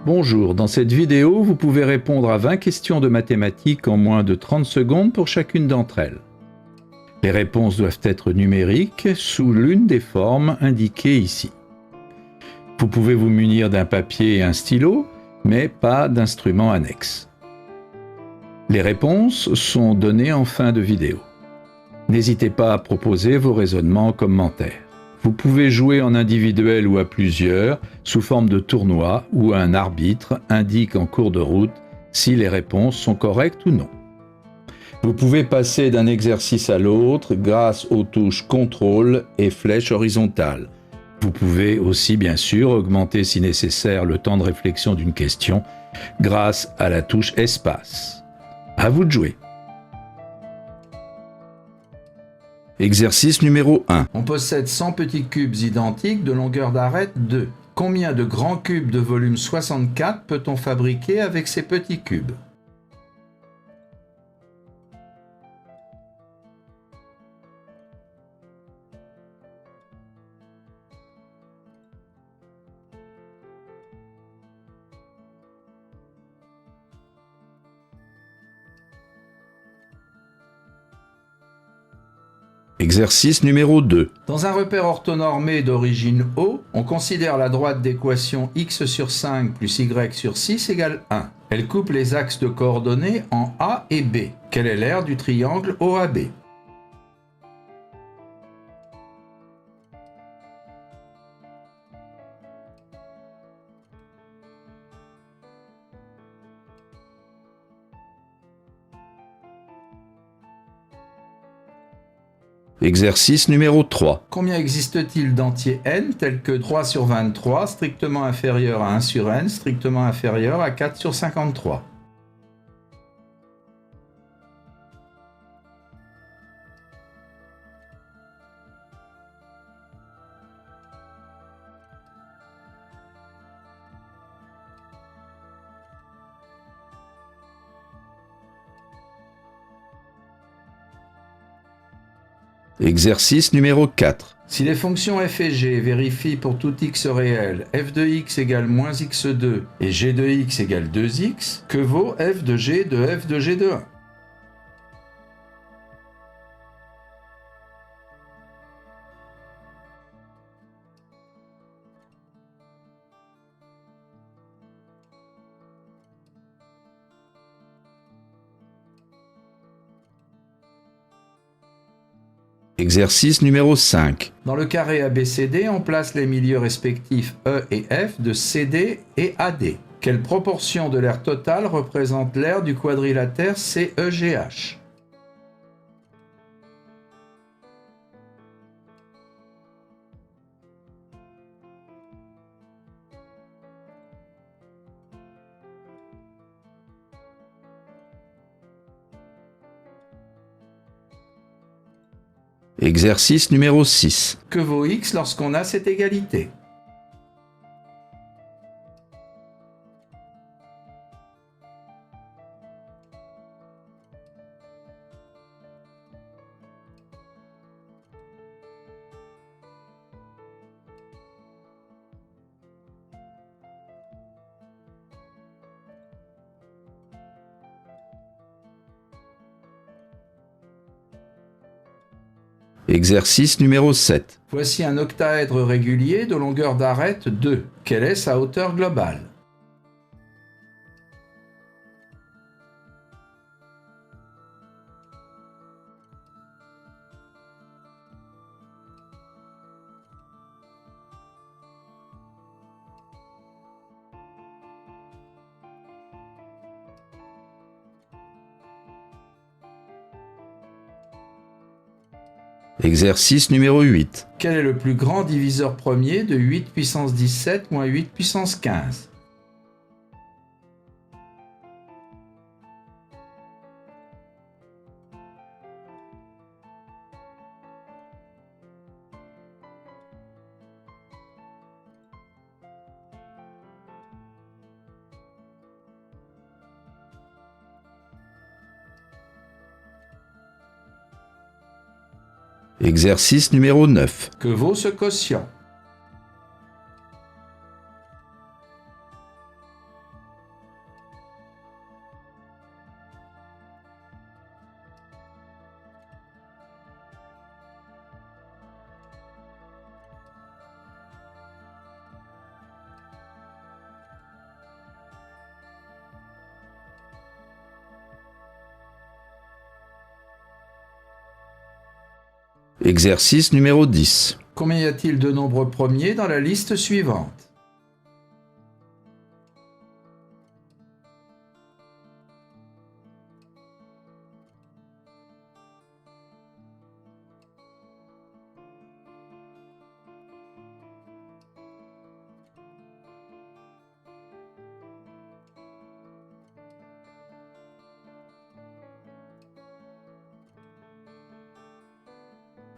Bonjour, dans cette vidéo, vous pouvez répondre à 20 questions de mathématiques en moins de 30 secondes pour chacune d'entre elles. Les réponses doivent être numériques sous l'une des formes indiquées ici. Vous pouvez vous munir d'un papier et un stylo, mais pas d'instrument annexe. Les réponses sont données en fin de vidéo. N'hésitez pas à proposer vos raisonnements en commentaire. Vous pouvez jouer en individuel ou à plusieurs, sous forme de tournoi, où un arbitre indique en cours de route si les réponses sont correctes ou non. Vous pouvez passer d'un exercice à l'autre grâce aux touches contrôle et flèche horizontale. Vous pouvez aussi bien sûr augmenter si nécessaire le temps de réflexion d'une question grâce à la touche espace. À vous de jouer. Exercice numéro 1. On possède 100 petits cubes identiques de longueur d'arête 2. Combien de grands cubes de volume 64 peut-on fabriquer avec ces petits cubes ? Exercice numéro 2. Dans un repère orthonormé d'origine O, on considère la droite d'équation x sur 5 plus y sur 6 égale 1. Elle coupe les axes de coordonnées en A et B. Quelle est l'aire du triangle OAB ? Exercice numéro 3. Combien existe-t-il d'entiers n tels que 3 sur 23, strictement inférieur à 1 sur n, strictement inférieur à 4 sur 53 ? Exercice numéro 4. Si les fonctions f et g vérifient pour tout x réel f de x égale moins x2 et g de x égale 2x, que vaut f de g de 1 ? Exercice numéro 5. Dans le carré ABCD, on place les milieux respectifs E et F de CD et AD. Quelle proportion de l'aire totale représente l'aire du quadrilatère CEGH ? Exercice numéro 6. Que vaut x lorsqu'on a cette égalité ? Exercice numéro 7. Voici un octaèdre régulier de longueur d'arête 2. Quelle est sa hauteur globale ? Exercice numéro 8. Quel est le plus grand diviseur premier de 8 puissance 17 moins 8 puissance 15 ? Exercice numéro 9. Que vaut ce quotient ? Exercice numéro 10. Combien y a-t-il de nombres premiers dans la liste suivante?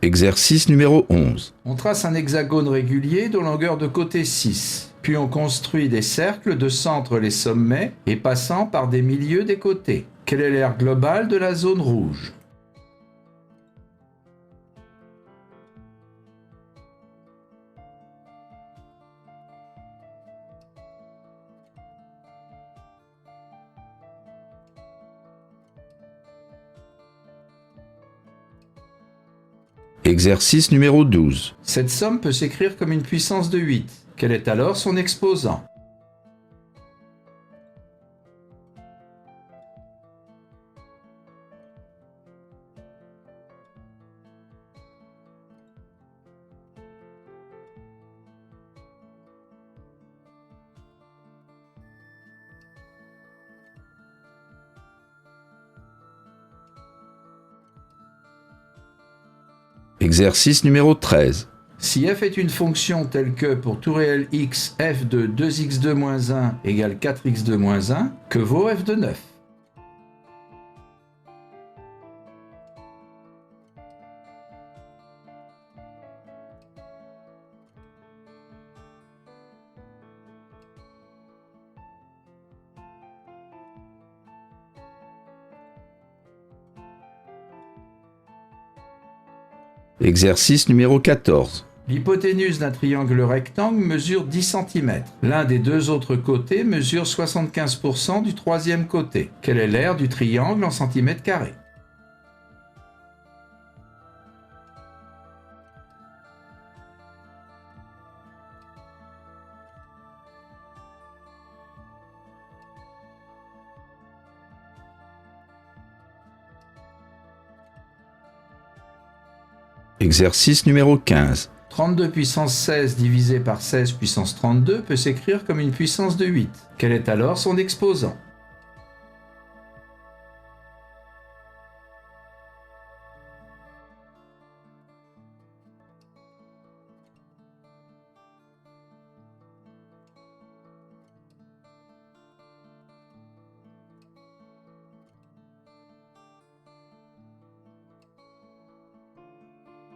Exercice numéro 11. On trace un hexagone régulier de longueur de côté 6. Puis on construit des cercles de centre les sommets et passant par des milieux des côtés. Quel est l'aire global de la zone rouge? Exercice numéro 12. Cette somme peut s'écrire comme une puissance de 8. Quel est alors son exposant? Exercice numéro 13. Si f est une fonction telle que pour tout réel x, f de 2x2-1 égale 4x2-1, que vaut f de 9? Exercice numéro 14. L'hypoténuse d'un triangle rectangle mesure 10 cm. L'un des deux autres côtés mesure 75% du troisième côté. Quelle est l'aire du triangle en centimètres carrés? Exercice numéro 15. 32 puissance 16 divisé par 16 puissance 32 peut s'écrire comme une puissance de 8. Quel est alors son exposant?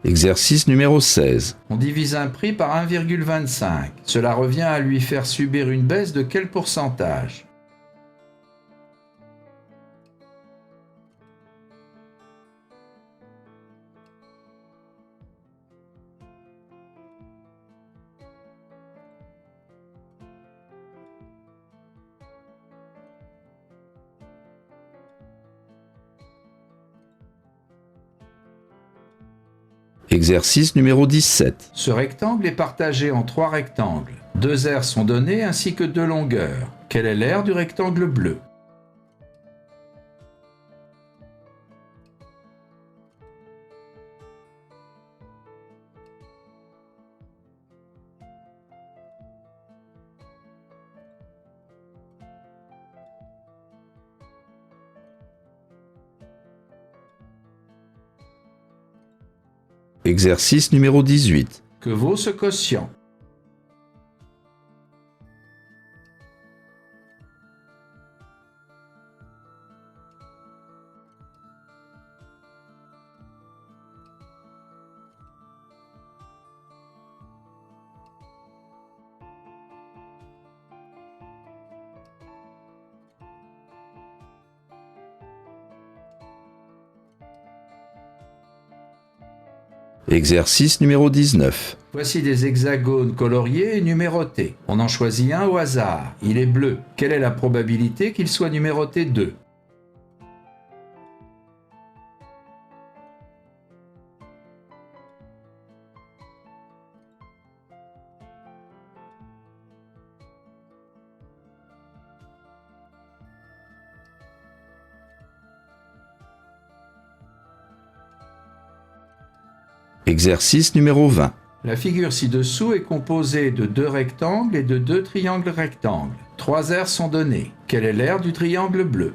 Exercice numéro 16. On divise un prix par 1,25. Cela revient à lui faire subir une baisse de quel pourcentage? Exercice numéro 17. Ce rectangle est partagé en 3 rectangles. 2 aires sont données ainsi que 2 longueurs. Quelle est l'aire du rectangle bleu? Exercice numéro 18. Que vaut ce quotient? Exercice numéro 19. Voici des hexagones coloriés et numérotés. On en choisit un au hasard. Il est bleu. Quelle est la probabilité qu'il soit numéroté 2? Exercice numéro 20. La figure ci-dessous est composée de 2 rectangles et de 2 triangles rectangles. 3 aires sont données. Quel est l'aire du triangle bleu?